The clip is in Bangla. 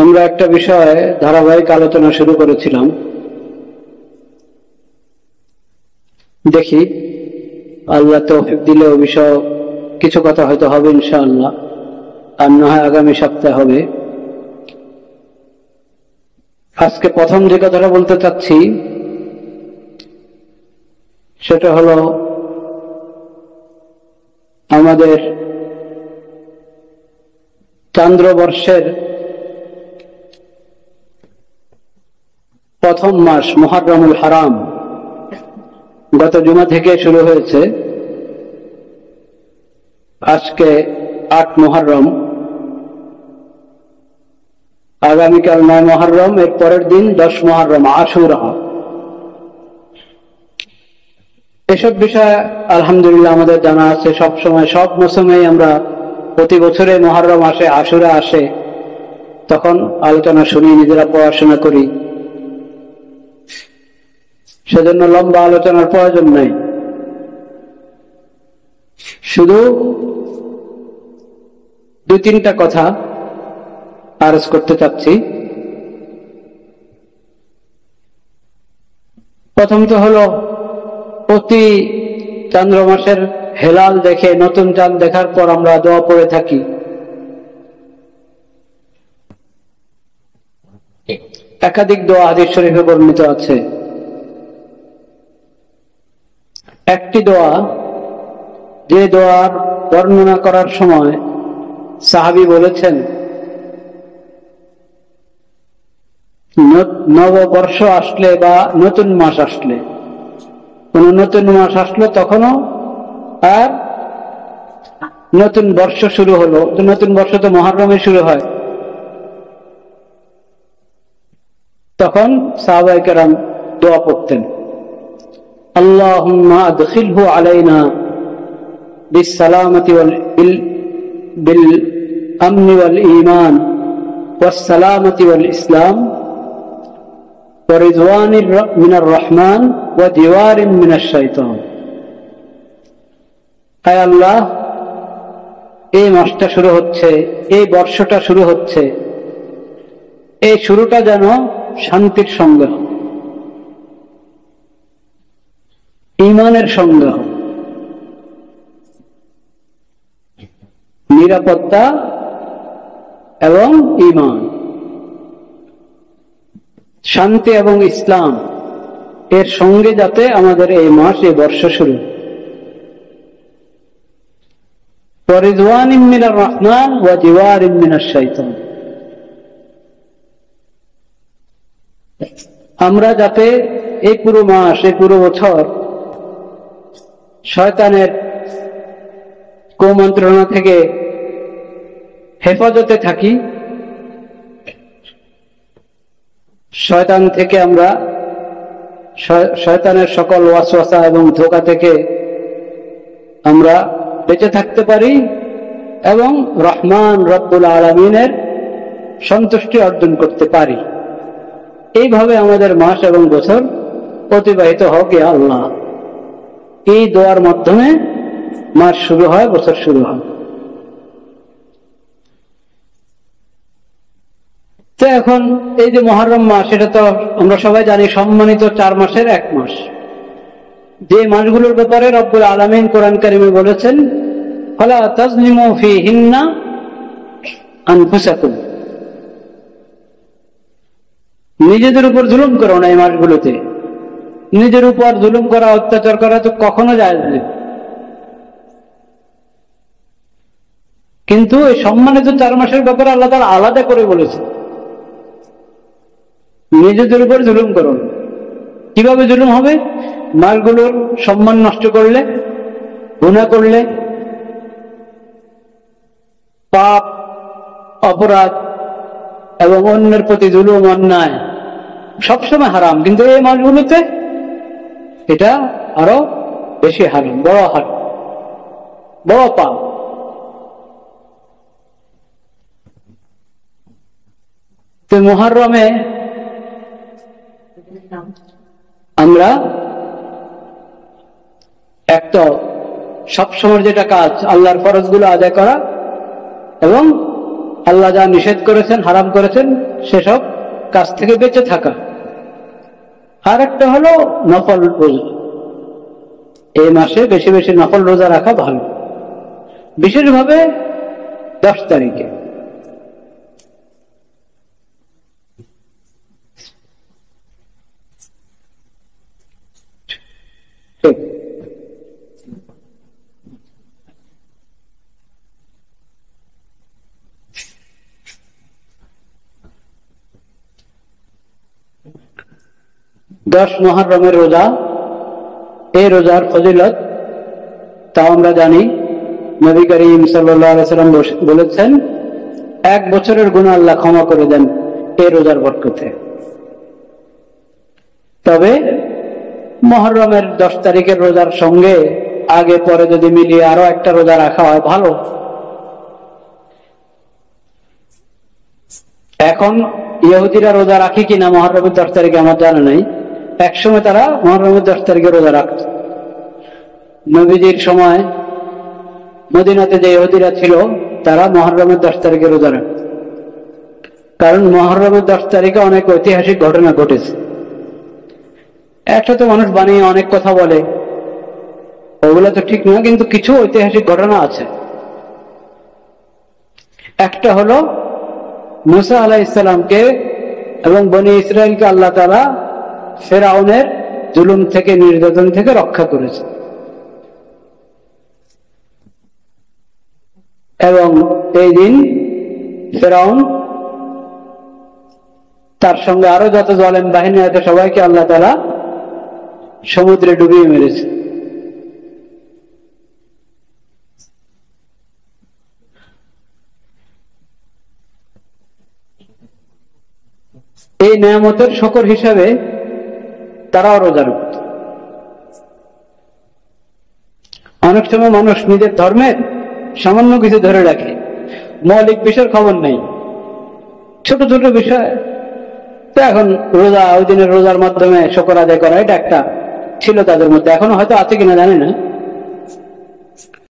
আমরা একটা বিষয়ে ধারাবাহিক আলোচনা শুরু করেছিলাম, দেখি আল্লাহ তৌফিক দিলে ও বিষয়ে কিছু কথা হয়তো হবে ইনশাআল্লাহ, আর না হয় আগামী সপ্তাহে হবে। আজকে প্রথম যে কথাটা বলতে চাচ্ছি সেটা হলো আমাদের চান্দ্রবর্ষের প্রথম মাস মুহররমুল হারাম গত জুমা থেকে শুরু হয়েছে। আজকে ৮ মুহররম, আগামীকাল ৯ মুহররম, এর পরের দিন ১০ মুহররম আশুরা। এসব বিষয়ে আলহামদুলিল্লাহ আমাদের জানা আছে। সব সময় সব মৌসুমেই আমরা প্রতি বছরে মুহররম আসে, আশুরা আসে, তখন আলোচনা শুনি, নিজেরা পড়াশোনা করি। সেজন্য লম্বা আলোচনার প্রয়োজন নাই, শুধু ২-৩টা কথা আরজ করতে চাচ্ছি। প্রথম তো হলো প্রতি চন্দ্র মাসের হেলাল দেখে, নতুন চাঁদ দেখার পর আমরা দোয়া পড়ে থাকি। একাধিক দোয়া হাদিস শরীফে বর্ণিত আছে। একটি দোয়া, যে দোয়ার বর্ণনা করার সময় সাহাবী বলেছেন, নববর্ষ আসলে বা নতুন মাস আসলে, কোন নতুন মাস আসলো তখনও, আর নতুন বর্ষ শুরু হলো, তো নতুন বর্ষ তো মুহররমে শুরু হয়, তখন সাহাবায়ে কেরাম দোয়া পড়তেন, আল্লাহুম্মা আদখিলহু আলাইনা বিসসালামাতি বিল আমনি ওয়াল ঈমান ওয়াস সালামাতি ওয়াল ইসলাম ওয়া রিজওয়ানির মিনার রহমান ওয়া দিওয়ারিন মিনাশ শাইতান। আয় আল্লাহ, এই মাসটা শুরু হচ্ছে, এই বর্ষটা শুরু হচ্ছে, এই শুরুটা যেন শান্তির সঙ্গে, ঈমানের সঙ্গে, নিরাপত্তা এবং ঈমান, শান্তি এবং ইসলাম এর সঙ্গে যাতে আমাদের এই মাস, এই বর্ষ শুরু। রিজওয়ানিন মিনার রহমান ওয়া দিওয়ারিন মিনাশ শাইতান। আমরা যাতে এই পুরো মাস, এই পুরো বছর শয়তানের কুমন্ত্রণা থেকে হেফাজতে থাকি, শয়তান থেকে আমরা, শয়তানের সকল ওয়াসওয়াসা এবং ধোঁকা থেকে আমরা বেঁচে থাকতে পারি এবং রহমান রব্বুল আলামিনের সন্তুষ্টি অর্জন করতে পারি। এইভাবে আমাদের মাস এবং বছর অতিবাহিত হোক ইয়া আল্লাহ। এই দোয়ার মাধ্যমে মাস শুরু হয়, বছর শুরু হয়। তো এখন এই যে মুহররম মাস, এটা তো আমরা সবাই জানি সম্মানিত 4 মাসের 1 মাস, যে মাসগুলোর ব্যাপারে রব্বুল আলামিন কোরআন কারিমে বলেছেন, ফালা তাজলিমু ফীহিন্না আনফুসাকুম, নিজেদের উপর জুলুম করো না। এই মাসগুলোতে নিজের উপর জুলুম করা, অত্যাচার করা তো কখনো জায়েজ নেই। কিন্তু এই সম্মানিত 4 মাসের ব্যাপারে আল্লাহ তাআলা আলাদা করে বলেছে, নিজেদের উপর জুলুম করো না। কিভাবে জুলুম হবে? মাসগুলোর সম্মান নষ্ট করলে, গুনাহ করলে, পাপ, অপরাধ এবং অন্যের প্রতি জুলুম, অন্যায় সবসময় হারাম, কিন্তু এই মাসগুলোতে এটা আরো বেশি হারাম, বড় হারাম, বড় পাপ। তো মুহররমে আমরা একটা সবসময় যেটা কাজ, আল্লাহর ফরজগুলো আদায় করা এবং আল্লাহ যা নিষেধ করেছেন, হারাম করেছেন, সেসব কাজ থেকে বেঁচে থাকা। আর একটা হলো নফল রোজা। এই মাসে বেশি বেশি নফল রোজা রাখা ভালো, বিশেষভাবে 10 তারিখে। ঠিক। দশ মুহররমের রোজা, এই রোজার ফজিলত তা আমরা জানি। নবী করিম সাল্লাল্লাহু আলাইহি ওয়াসাল্লাম বলেছেন, 1 বছরের গুনাহ আল্লাহ ক্ষমা করে দেন এই রোজার বরকতে। তবে মুহররমের 10 তারিখের রোজার সঙ্গে আগে পরে যদি মিলিয়ে আরো একটা রোজা রাখা হয় ভালো। এখন ইহুদিরা রোজা রাখে কিনা মুহররমের 10 তারিখে আমার জানা নাই। একসময় তারা মুহররমের 10 তারিখে রোজা রাখত। নবীজির সময় মদিনাতে যে ইহুদিরা ছিল তারা মুহররমের 10 তারিখে রোজা রাখত, কারণ মুহররমের 10 তারিখে অনেক ঐতিহাসিক ঘটনা ঘটেছে। একটা তো মানুষ বানিয়ে অনেক কথা বলে, ওগুলো তো ঠিক না, কিন্তু কিছু ঐতিহাসিক ঘটনা আছে। একটা হলো মুসা আলাইহিস সালামকে এবং বনি ইসরাইলকে আল্লাহ তাআলা ফেরাউনের জুলুম থেকে, নির্যাতন থেকে রক্ষা করেছে। এবং এই দিন ফেরাউন তার সঙ্গে আরো যত জালেম বাহিনী আছে সবাইকে আল্লাহ তাআলা সমুদ্রে ডুবিয়ে মেরেছে। এই নেয়ামতের শকর হিসাবে তারাও রোজা রাখত। অনেক সময় মানুষ নিজের ধর্মের সামান্য কিছু ধরে রাখে, মৌলিক বিষয়ের খবর নেই, ছোট ছোট বিষয়। তো এখন রোজা, ওই দিনের রোজার মাধ্যমে শকর আদায় করা, এটা একটা ছিল তাদের মধ্যে, এখনো হয়তো আছে কিনা জানি না।